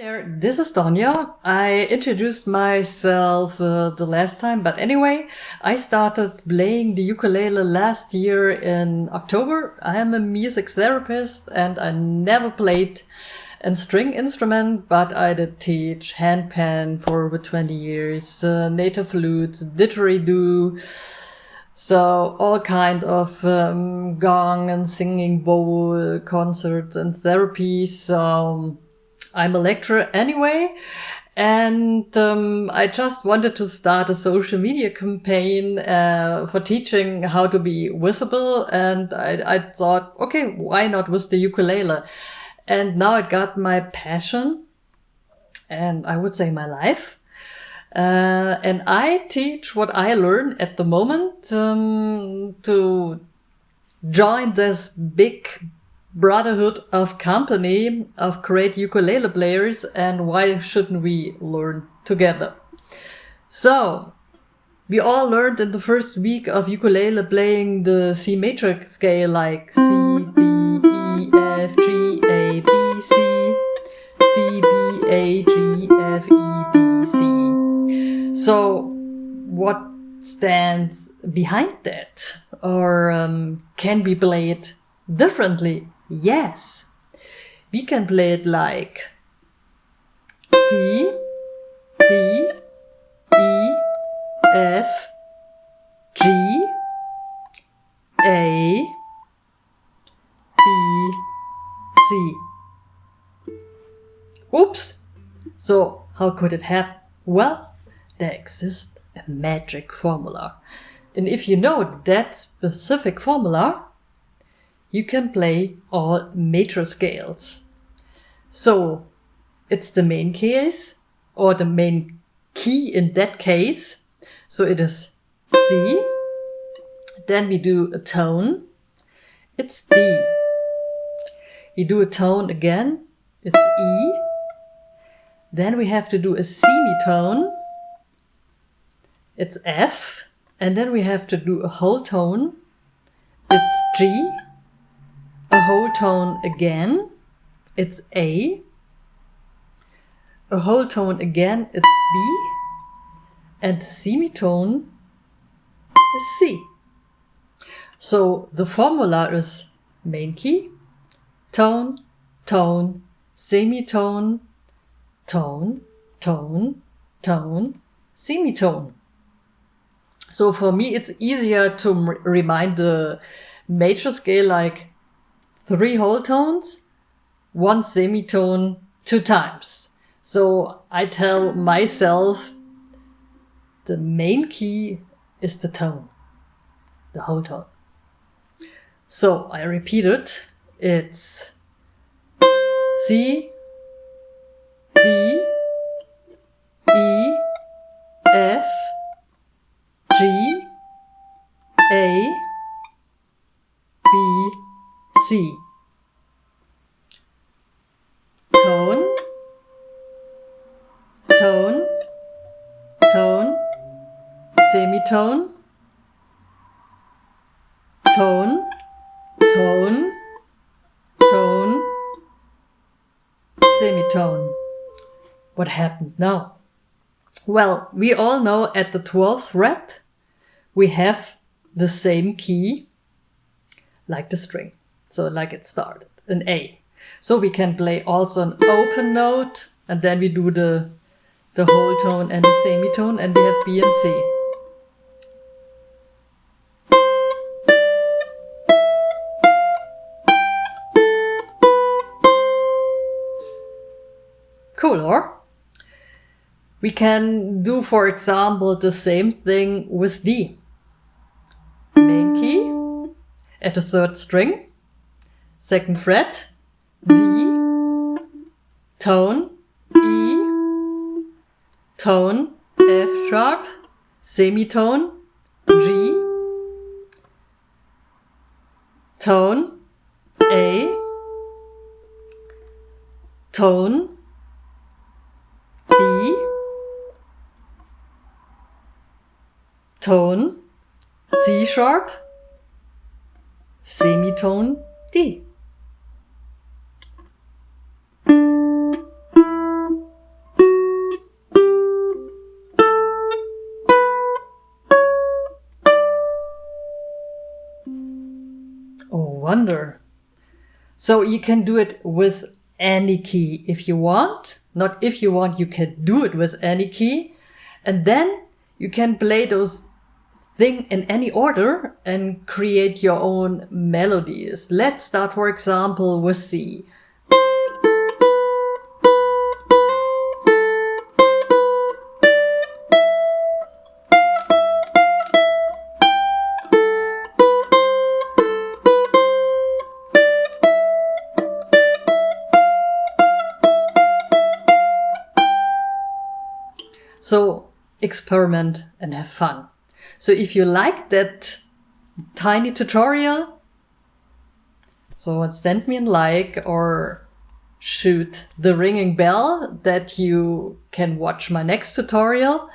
There, this is Doña. I introduced myself the last time, but anyway, I started playing the ukulele last year in October. I am a music therapist and I never played a string instrument, but I did teach handpan for over 20 years, native flutes, didgeridoo, so all kind of gong and singing bowl concerts and therapies. So I'm a lecturer anyway, and I just wanted to start a social media campaign for teaching how to be visible, and I thought, okay, why not with the ukulele? And now it got my passion, and I would say my life. And I teach what I learn at the moment to join this big brotherhood of company of great ukulele players, and why shouldn't we learn together? So we all learned in the first week of ukulele playing the C major scale, like C, D, E, F, G, A, B, C, C, B, A, G, F, E, D, C. So what stands behind that? Or can be played differently? Yes, we can play it like C, D, E, F, G, A, B, C. Oops! So how could it happen? Well, there exists a magic formula. And if you know that specific formula, you can play all major scales. So it's the main case, or the main key in that case. So it is C. Then we do a tone. It's D. We do a tone again. It's E. Then we have to do a semitone. It's F. And then we have to do a whole tone. It's G. A whole tone again, it's A. A whole tone again, it's B. And semitone is C. So the formula is main key, tone, tone, semitone, tone, tone, tone, semitone. So for me, it's easier to remind the major scale like 3 whole tones, 1 semitone, 2 times. So I tell myself the main key is the tone, the whole tone. So I repeat it. It's C, D, E, F, G, A, B, C. Tone, tone, tone, semitone, tone, tone, tone, semitone. What happened now? Well, we all know at the 12th fret we have the same key like the string. So like it started, an A. So we can play also an open note, and then we do the whole tone and the semitone, and we have B and C. Cool, or? We can do, for example, the same thing with D. Main key at the 3rd string, 2nd fret, D, tone, E, tone, F sharp, semitone, G, tone, A, tone, B, tone, C sharp, semitone, D. wonder. So you can do it with any key if you want. Not if you want, you can do it with any key. And then you can play those things in any order and create your own melodies. Let's start, for example, with C. So experiment and have fun. So if you like that tiny tutorial, so send me a like or shoot the ringing bell that you can watch my next tutorial,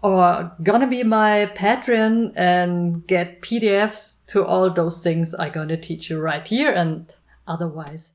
or gonna be my Patreon and get PDFs to all those things I'm gonna teach you right here, and otherwise